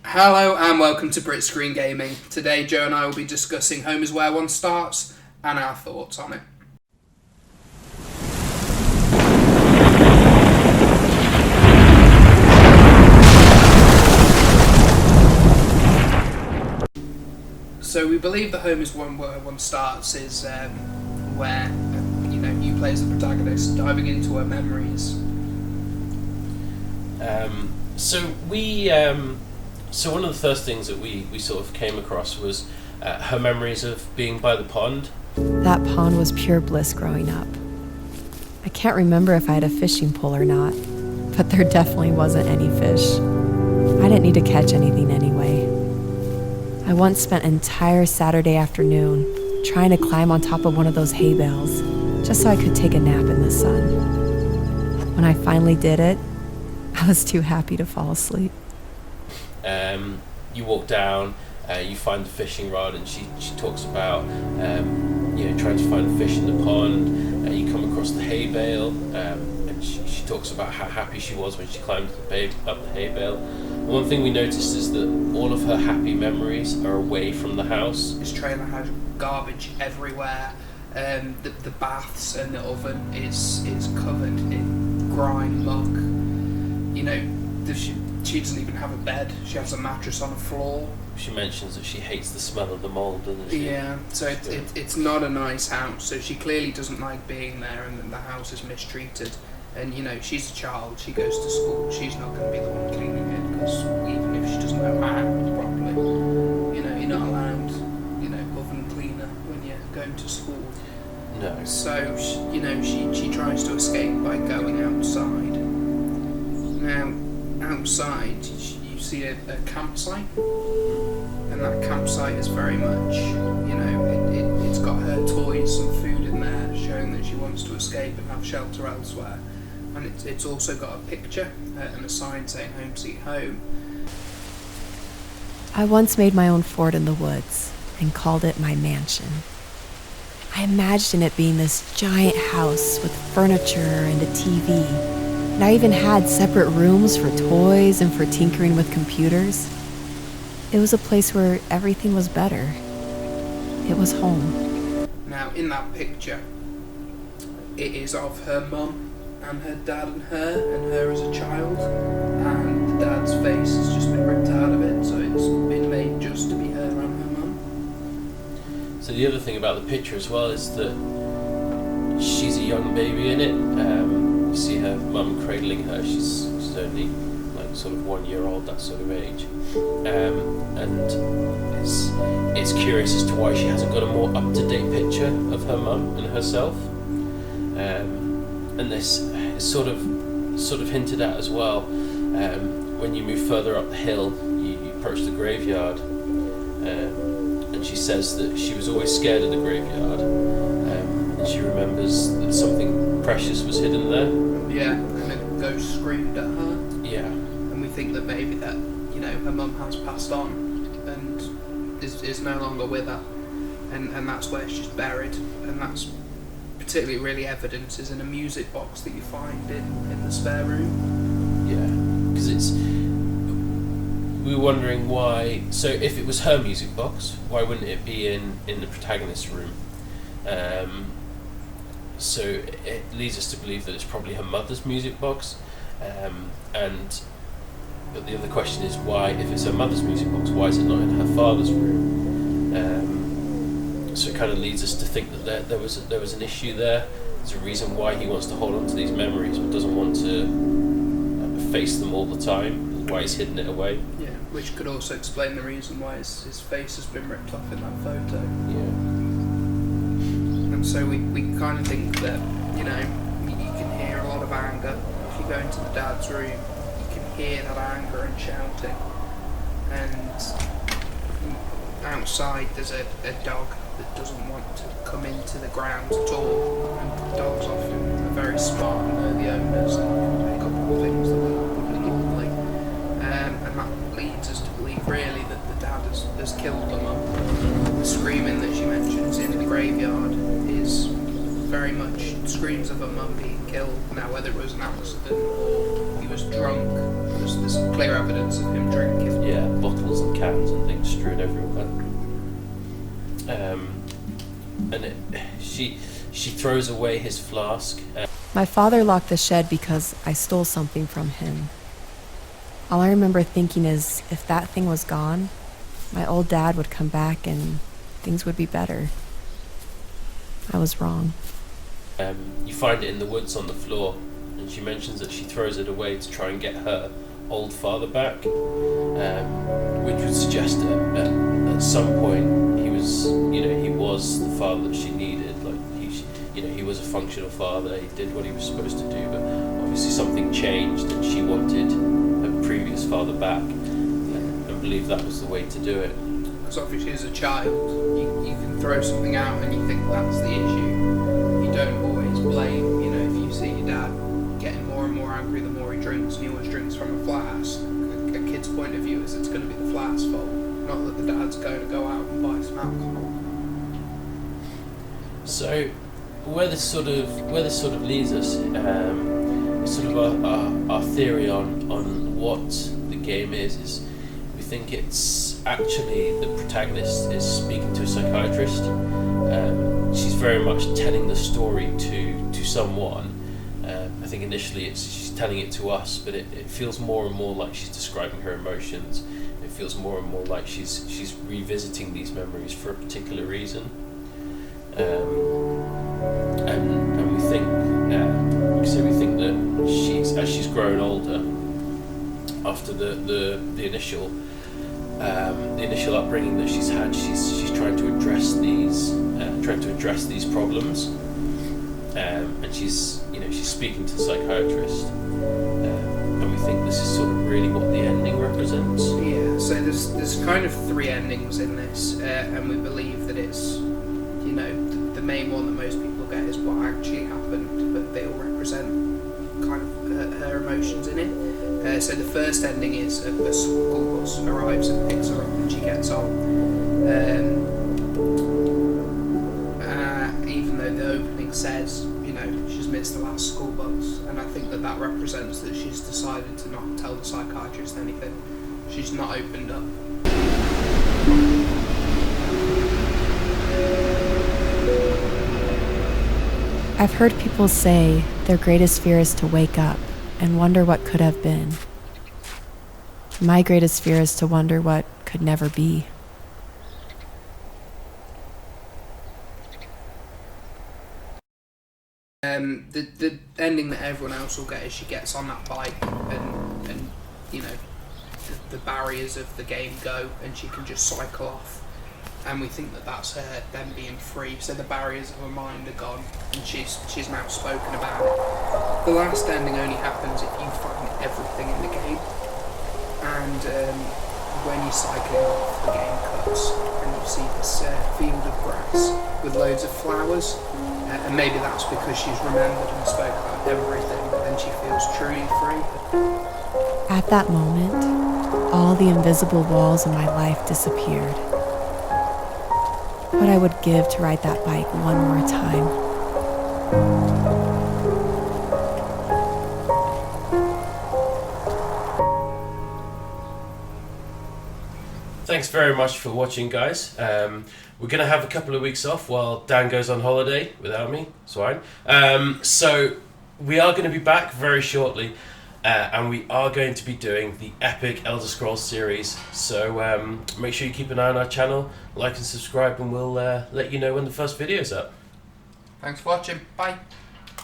Hello and welcome to Brit Screen Gaming. Today Joe and I will be discussing Home is Where One Starts and our thoughts on it. So we believe the Home is Where One Starts is where you play as the protagonist diving into her memories. So one of the first things that we sort of came across was her memories of being by the pond. That pond was pure bliss growing up. I can't remember if I had a fishing pole or not, but there definitely wasn't any fish. I didn't need to catch anything anyway. I once spent an entire Saturday afternoon trying to climb on top of one of those hay bales just so I could take a nap in the sun. When I finally did it, I was too happy to fall asleep. You walk down, you find the fishing rod, and she talks about trying to find fish in the pond. You come across the hay bale, and she talks about how happy she was when she climbed up the hay bale. And one thing we noticed is that all of her happy memories are away from the house. This trailer has garbage everywhere. The baths and the oven is covered in grime, muck. She doesn't even have a bed. She has a mattress on the floor. She mentions that she hates the smell of the mould, doesn't she? Yeah, so it's not a nice house. So she clearly doesn't like being there, and the house is mistreated. And she's a child. She goes to school. She's not going to be the one cleaning it, because even if she doesn't know how properly, you're not allowed, oven cleaner when you're going to school. No. So she tries to escape by going outside. Now, outside you see a campsite, and that campsite is very much, it's got her toys and food in there, showing that she wants to escape and have shelter elsewhere. And it's also got a picture and a sign saying "Home Sweet Home." I once made my own fort in the woods and called it my mansion. I imagined it being this giant house with furniture and a TV. And I even had separate rooms for toys and for tinkering with computers. It was a place where everything was better. It was home. Now, in that picture, it is of her mum and her dad and her as a child. And the dad's face has just been ripped out of it, so it's been made just to be her and her mum. So the other thing about the picture as well is that she's a young baby in it. You see her mum cradling her. She's only like sort of 1 year old, that sort of age. And it's curious as to why she hasn't got a more up-to-date picture of her mum and herself. And this is sort of hinted at as well. When you move further up the hill, you approach the graveyard, and she says that she was always scared of the graveyard, and she remembers that something precious was hidden there. Yeah, and a ghost screamed at her. Yeah. And we think that maybe that, her mum has passed on and is no longer with her. And that's where she's buried. And that's particularly really evident is in a music box that you find in the spare room. Yeah, because we were wondering why. So if it was her music box, why wouldn't it be in the protagonist's room? So it leads us to believe that it's probably her mother's music box, but the other question is why, if it's her mother's music box, why is it not in her father's room? So it kind of leads us to think that there was an issue there. There's a reason why he wants to hold on to these memories but doesn't want to face them all the time. Why he's hidden it away. Yeah, which could also explain the reason why his face has been ripped off in that photo. Yeah. And so we kind of think that, you can hear a lot of anger. If you go into the dad's room, you can hear that anger and shouting. And outside there's a dog that doesn't want to come into the grounds at all. And dogs often are very smart and know the owners and can pick up on things that will happen immediately. And that leads us to believe really that the dad has killed the mum. The screaming that she mentions in the graveyard is very much screams of her mum being killed. Now, whether it was an accident or he was drunk, there's clear evidence of him drinking. Yeah, bottle cans and things strewn everywhere. She throws away his flask. My father locked the shed because I stole something from him. All I remember thinking is if that thing was gone, my old dad would come back and things would be better. I was wrong. You find it in the woods on the floor, and she mentions that she throws it away to try and get her old father back, which would suggest that at some point he was the father that she needed. Like he was a functional father. He did what he was supposed to do, but obviously something changed, and she wanted her previous father back, and believed that was the way to do it. Because obviously as a child, you can throw something out and you think that's the issue. You don't always blame, if you see your dad getting more and more angry the more he drinks, and he always drinks from a flask, a kid's point of view is it's going to be the flask's fault, not that the dad's going to go out and buy some alcohol. So, where this sort of leads us, sort of our theory on what the game is we think it's actually the protagonist is speaking to a psychiatrist. She's very much telling the story to someone. I think initially she's telling it to us, but it feels more and more like she's describing her emotions. It feels more and more like she's revisiting these memories for a particular reason. And we think that as she's grown older, after the initial upbringing that she's had, she's trying to address these problems, and she's speaking to the psychiatrist, and we think this is sort of really what the ending represents. Yeah, so there's kind of 3 endings in this, and we believe that it's the main one that most people get is what actually happened, but they all represent kind of her emotions in it. So the first ending is a school bus arrives and picks her up and she gets on. Even though the opening says, she's missed the last school bus, and I think that represents that she's decided to not tell the psychiatrist anything. She's not opened up. I've heard people say their greatest fear is to wake up and wonder what could have been. My greatest fear is to wonder what could never be. The ending that everyone else will get is she gets on that bike and the barriers of the game go and she can just cycle off. And we think that that's her then being free, so the barriers of her mind are gone, and she's now spoken about it. The last ending only happens if you find everything in the game, and when you're cycling off, the game cuts, and you see this field of grass with loads of flowers, and maybe that's because she's remembered and spoke about everything, and she feels truly free. At that moment, all the invisible walls in my life disappeared. What I would give to ride that bike one more time. Thanks very much for watching, guys. We're going to have a couple of weeks off while Dan goes on holiday without me. It's fine. So we are going to be back very shortly. And we are going to be doing the epic Elder Scrolls series, so make sure you keep an eye on our channel, like and subscribe, and we'll let you know when the first video's up. Thanks for watching. Bye.